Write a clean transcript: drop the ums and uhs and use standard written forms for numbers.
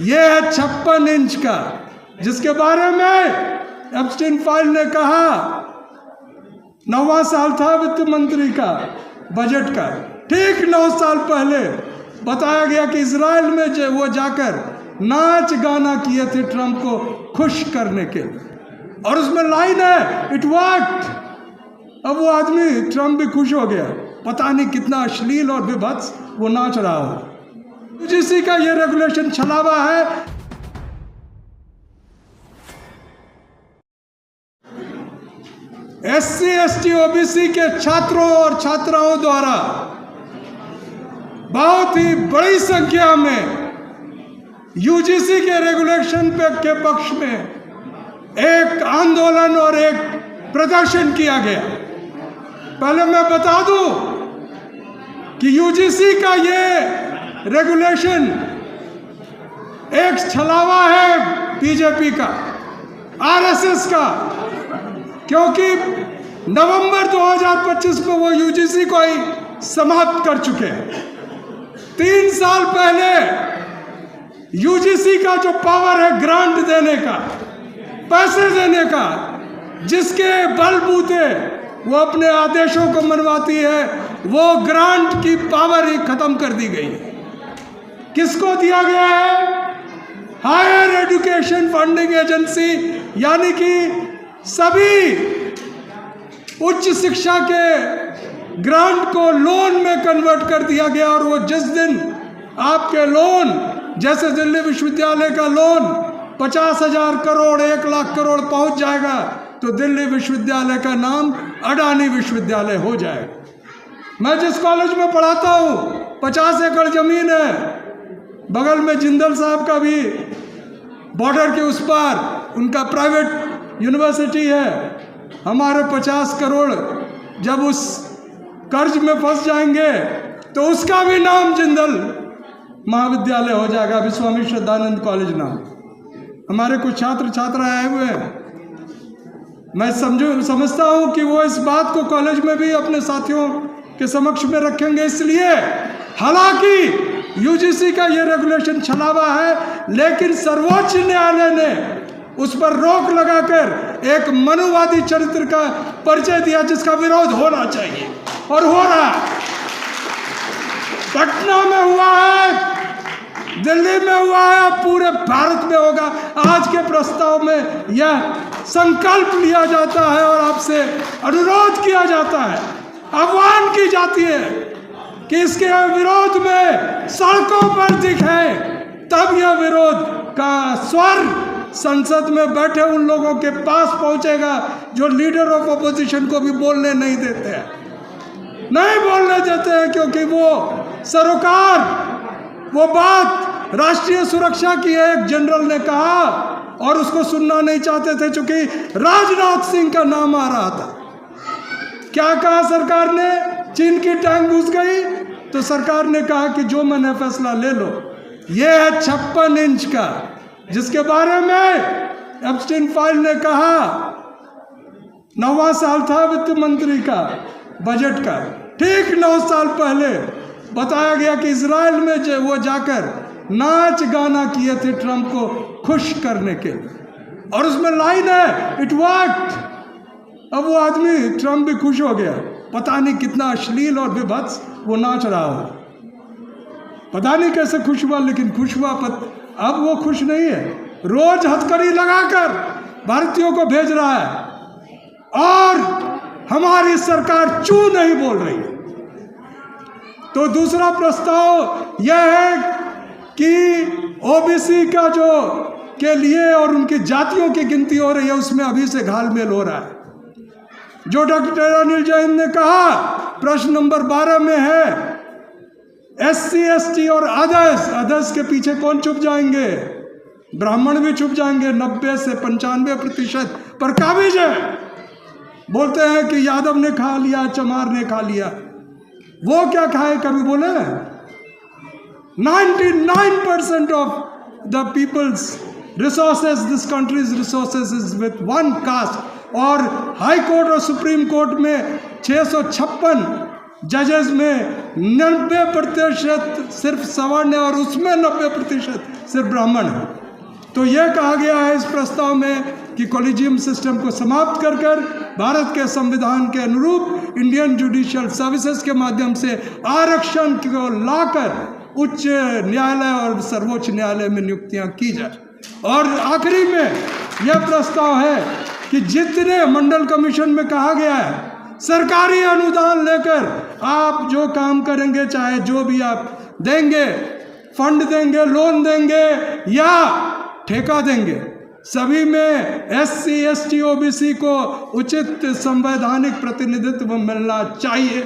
ये है 56 इंच का, जिसके बारे में एप्स्टीन फाइल ने कहा 9वां साल था वित्त मंत्री का बजट का, ठीक 9 साल पहले बताया गया कि इजराइल में वो जाकर नाच गाना किए थे ट्रंप को खुश करने के, और उसमें लाइन है इट वर्कड। अब वो आदमी ट्रंप भी खुश हो गया, पता नहीं कितना अश्लील और विभत्स वो नाच रहा हो। यूजीसी का ये रेगुलेशन छलावा है। एससी एसटी ओबीसी के छात्रों और छात्राओं द्वारा बहुत ही बड़ी संख्या में यूजीसी के रेगुलेशन के पक्ष में एक आंदोलन और एक प्रदर्शन किया गया। पहले मैं बता दूं कि यूजीसी का ये रेगुलेशन एक छलावा है बीजेपी का, आरएसएस का, क्योंकि नवंबर 2025 में वो यूजीसी को ही समाप्त कर चुके हैं। 3 साल पहले यूजीसी का जो पावर है ग्रांट देने का, पैसे देने का, जिसके बलबूते वो अपने आदेशों को मनवाती है, वो ग्रांट की पावर ही खत्म कर दी गई है। किसको दिया गया है? हायर एजुकेशन फंडिंग एजेंसी, यानी कि सभी उच्च शिक्षा के ग्रांट को लोन में कन्वर्ट कर दिया गया। और वो जिस दिन आपके लोन, जैसे दिल्ली विश्वविद्यालय का लोन 50,000 करोड़ 1 लाख करोड़ पहुंच जाएगा, तो दिल्ली विश्वविद्यालय का नाम अडानी विश्वविद्यालय हो जाएगा। मैं जिस कॉलेज में पढ़ाता हूँ 50 एकड़ जमीन है, बगल में जिंदल साहब का भी बॉर्डर के उस पार उनका प्राइवेट यूनिवर्सिटी है। हमारे 50 करोड़ जब उस कर्ज में फंस जाएंगे तो उसका भी नाम जिंदल महाविद्यालय हो जाएगा, विश्वामी श्रद्धानंद कॉलेज नाम। हमारे कुछ छात्र छात्रा आए हुए हैं, मैं समझता हूँ कि वो इस बात को कॉलेज में भी अपने साथियों के समक्ष में रखेंगे। इसलिए हालांकि यूजीसी का ये रेगुलेशन छलावा है, लेकिन सर्वोच्च न्यायालय ने उस पर रोक लगाकर एक मनुवादी चरित्र का परिचय दिया, जिसका विरोध होना चाहिए और हो रहा है। पटना में हुआ है, दिल्ली में हुआ है, पूरे भारत में होगा। आज के प्रस्ताव में यह संकल्प लिया जाता है और आपसे अनुरोध किया जाता है, आह्वान की जाती है कि इसके विरोध में सड़कों पर दिखे, तब यह विरोध का स्वर संसद में बैठे उन लोगों के पास पहुंचेगा जो लीडर ऑफ अपोजिशन को भी बोलने नहीं देते हैं, नहीं बोलने देते हैं, क्योंकि वो सरोकार, वो बात राष्ट्रीय सुरक्षा की एक जनरल ने कहा और उसको सुनना नहीं चाहते थे, क्योंकि राजनाथ सिंह का नाम आ रहा था। क्या कहा सरकार ने? चीन की टांग घुस गई तो सरकार ने कहा कि जो मैंने फैसला ले लो। ये है 56 इंच का, जिसके बारे में एप्स्टीन फाइल ने कहा 9वां साल था वित्त मंत्री का बजट का, ठीक 9 साल पहले बताया गया कि इजराइल में वो जाकर नाच गाना किए थे ट्रंप को खुश करने के, और उसमें लाइन है इट वर्कड। अब वो आदमी ट्रंप भी खुश हो गया, पता नहीं कितना अश्लील और विभत्स वो नाच रहा हो, पता नहीं कैसे खुश हुआ, लेकिन खुश हुआ। अब वो खुश नहीं है, रोज हथकड़ी लगाकर भारतीयों को भेज रहा है और हमारी सरकार चू नहीं बोल रही है। तो दूसरा प्रस्ताव यह है कि ओबीसी का जो के लिए और उनकी जातियों की गिनती हो रही है, उसमें अभी से घालमेल हो रहा है। जो डॉक्टर अनिल जैन ने कहा प्रश्न नंबर 12 में है, एससी एसटी और अदर्स के पीछे कौन छुप जाएंगे? ब्राह्मण भी छुप जाएंगे। 90 से 95% पर काबिज है। बोलते हैं कि यादव ने खा लिया, चमार ने खा लिया, वो क्या खाए? कभी बोले? 99% of the peoples resources, this countries resources is with one caste. और हाई कोर्ट और सुप्रीम कोर्ट में 656 जजेस में 90% सिर्फ सवर्ण है और उसमें 90% सिर्फ ब्राह्मण है। तो यह कहा गया है इस प्रस्ताव में कि कॉलेजियम सिस्टम को समाप्त कर भारत के संविधान के अनुरूप इंडियन जुडिशियल सर्विसेज के माध्यम से आरक्षण को लाकर उच्च न्यायालय और सर्वोच्च न्यायालय में नियुक्तियां की जाए। और आखिरी में यह प्रस्ताव है कि जितने मंडल कमीशन में कहा गया है सरकारी अनुदान लेकर आप जो काम करेंगे, चाहे जो भी आप देंगे, फंड देंगे, लोन देंगे या ठेका देंगे, सभी में SC, ST, OBC को उचित संवैधानिक प्रतिनिधित्व मिलना चाहिए।